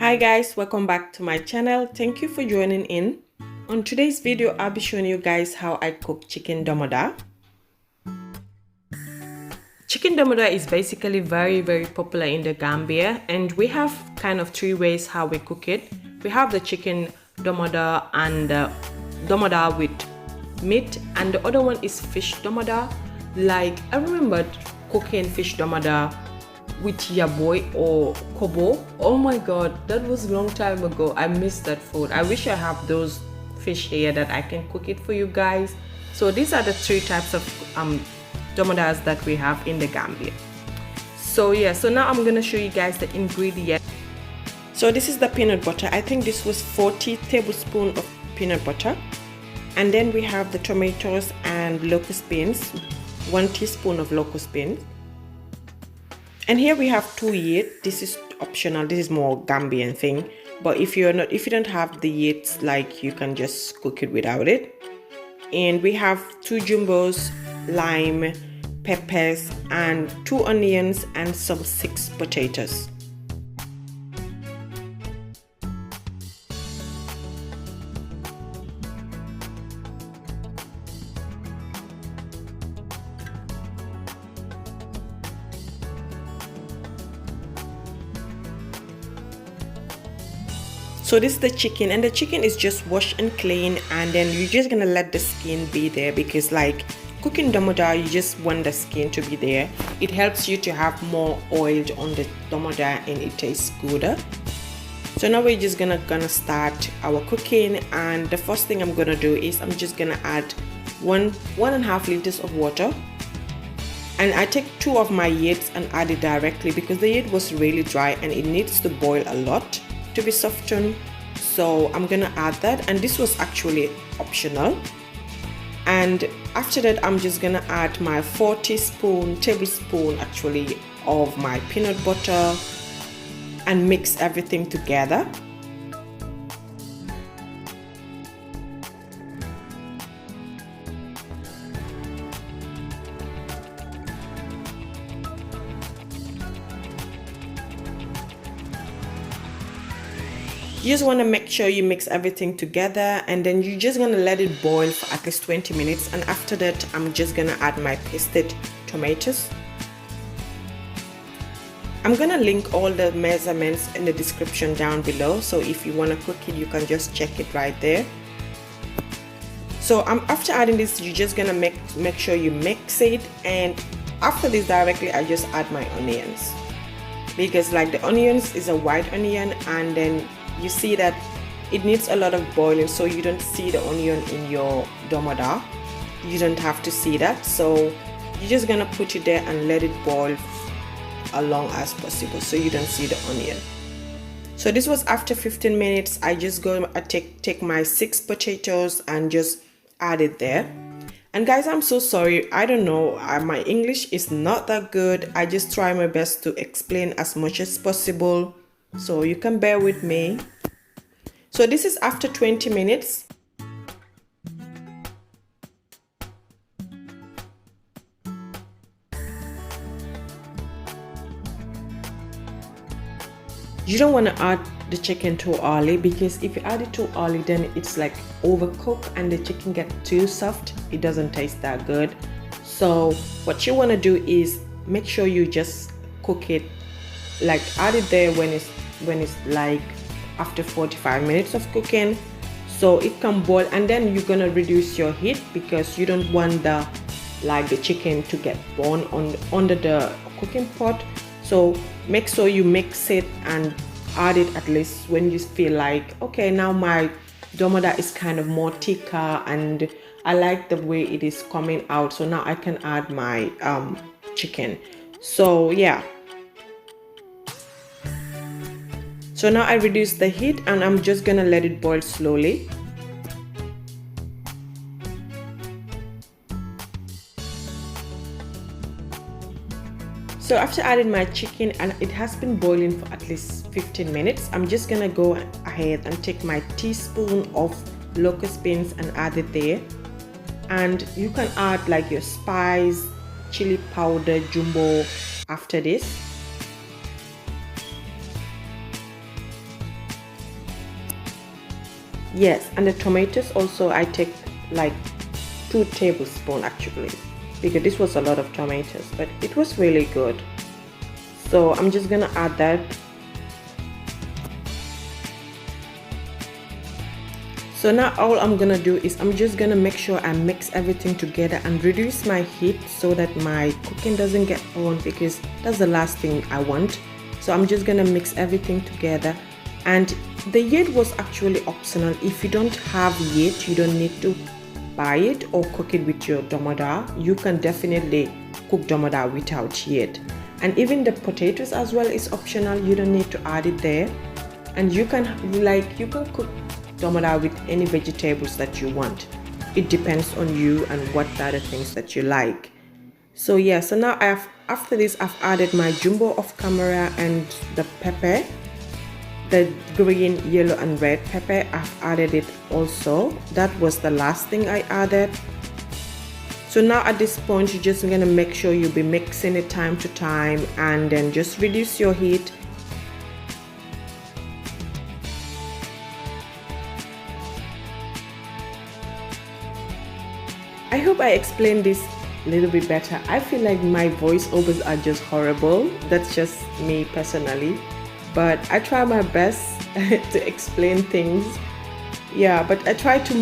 Hi guys, welcome back to my channel. Thank you for joining in. On today's video, I'll be showing you guys how I cook chicken domoda. Chicken domoda is basically very popular in the Gambia, and we have kind of three ways how we cook it. We have the chicken domoda and domoda with meat, and the other one is fish domoda. Like, I remember cooking fish domoda with yaboy or kobo. Oh my god, that was a long time ago. I miss that food. I wish I have those fish here that I can cook it for you guys. So these are the three types of domodas that we have in the Gambia. So yeah, so now I'm gonna show you guys the ingredients. So this is the peanut butter. I think this was 40 tablespoons of peanut butter. And then we have the tomatoes and locust beans, 1 teaspoon of locust beans. And here we have 2 yeatt. This is optional. This is more Gambian thing. But if you don't have the yeatt, like, you can just cook it without it. And we have 2 jumbos, lime, peppers, and 2 onions, and some 6 potatoes. So this is the chicken, and the chicken is just washed and clean, and then you're just gonna let the skin be there, because like cooking domoda, you just want the skin to be there. It helps you to have more oil on the domoda and it tastes gooder. So now we're just gonna start our cooking, and the first thing I'm gonna do is I'm just gonna add 1.5 liters of water. And I take 2 of my yeatts and add it directly, because the yeatt was really dry and it needs to boil a lot to be softened. So I'm gonna add that, and this was actually optional. And after that, I'm just gonna add my 4 tablespoon actually of my peanut butter and mix everything together. You just want to make sure you mix everything together, and then you're just going to let it boil for at least 20 minutes. And after that, I'm just going to add my pasted tomatoes. I'm going to link all the measurements in the description down below, so if you want to cook it, you can just check it right there. So after adding this, you're just going to make sure you mix it, and after this directly, I just add my onions, because like the onions is a white onion, and then you see that it needs a lot of boiling, so you don't see the onion in your domoda. You don't have to see that, so you're just gonna put it there and let it boil as long as possible, so you don't see the onion. So this was after 15 minutes. I just take my 6 potatoes and just add it there. And guys, I'm so sorry, I don't know, my English is not that good. I just try my best to explain as much as possible, so you can bear with me. So this is after 20 minutes. You don't want to add the chicken too early, because if you add it too early, then it's like overcooked and the chicken gets too soft. It doesn't taste that good. So what you want to do is make sure you just cook it, like add it there when it's like after 45 minutes of cooking, so it can boil. And then you're gonna reduce your heat, because you don't want the chicken to get burned under the cooking pot. So make sure you mix it and add it at least when you feel like, okay, now my domoda is kind of more thicker and I like the way it is coming out, so now I can add my chicken. So yeah, so now I reduce the heat, and I'm just gonna let it boil slowly. So after adding my chicken, and it has been boiling for at least 15 minutes, I'm just gonna go ahead and take my teaspoon of locust beans and add it there. And you can add like your spice, chili powder, jumbo after this. Yes, and the tomatoes also I take like 2 tablespoons actually, because this was a lot of tomatoes, but it was really good. So I'm just gonna add that. So now all I'm gonna do is I'm just gonna make sure I mix everything together and reduce my heat so that my cooking doesn't get burned, because that's the last thing I want. So I'm just gonna mix everything together. And the yeatt was actually optional. If you don't have yeatt, you don't need to buy it or cook it with your domoda. You can definitely cook domoda without yeatt. And even the potatoes as well is optional. You don't need to add it there. And you can cook domoda with any vegetables that you want. It depends on you and what other things that you like. So yeah, so now after this I've added my jumbo of camera and the pepper, the green, yellow and red pepper. I've added it also. That was the last thing I added. So now at this point you're just gonna make sure you'll be mixing it time to time, and then just reduce your heat. I hope I explained this a little bit better. I feel like my voiceovers are just horrible. That's just me personally, but I try my best to explain things. Yeah, but I try to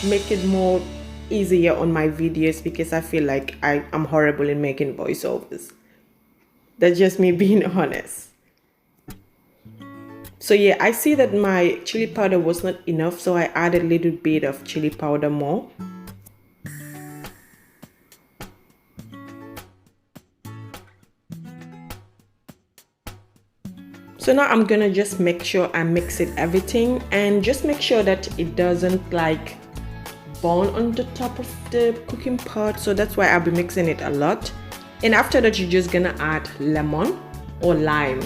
make it more easier on my videos, because I feel like I'm horrible in making voiceovers. That's just me being honest. So yeah, I see that my chili powder was not enough, so I added a little bit of chili powder more. So now I'm gonna just make sure I mix it everything, and just make sure that it doesn't like burn on the top of the cooking pot. So that's why I'll be mixing it a lot. And after that you're just gonna add lemon or lime,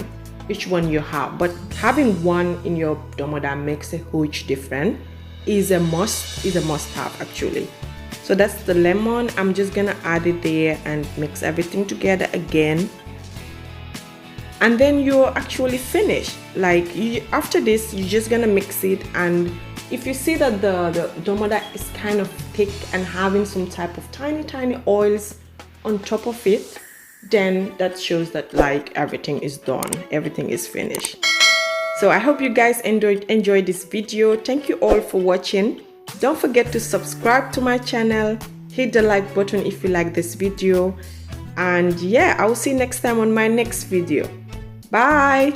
which one you have, but having one in your domoda makes a huge difference. Is a must have actually. So that's the lemon. I'm just gonna add it there and mix everything together again. And then you're actually finished. Like after this you're just gonna mix it, and if you see that the domoda is kind of thick and having some type of tiny oils on top of it, then that shows that like everything is done, everything is finished. So I hope you guys enjoyed this video. Thank you all for watching. Don't forget to subscribe to my channel, hit the like button if you like this video, and yeah, I will see you next time on my next video. Bye.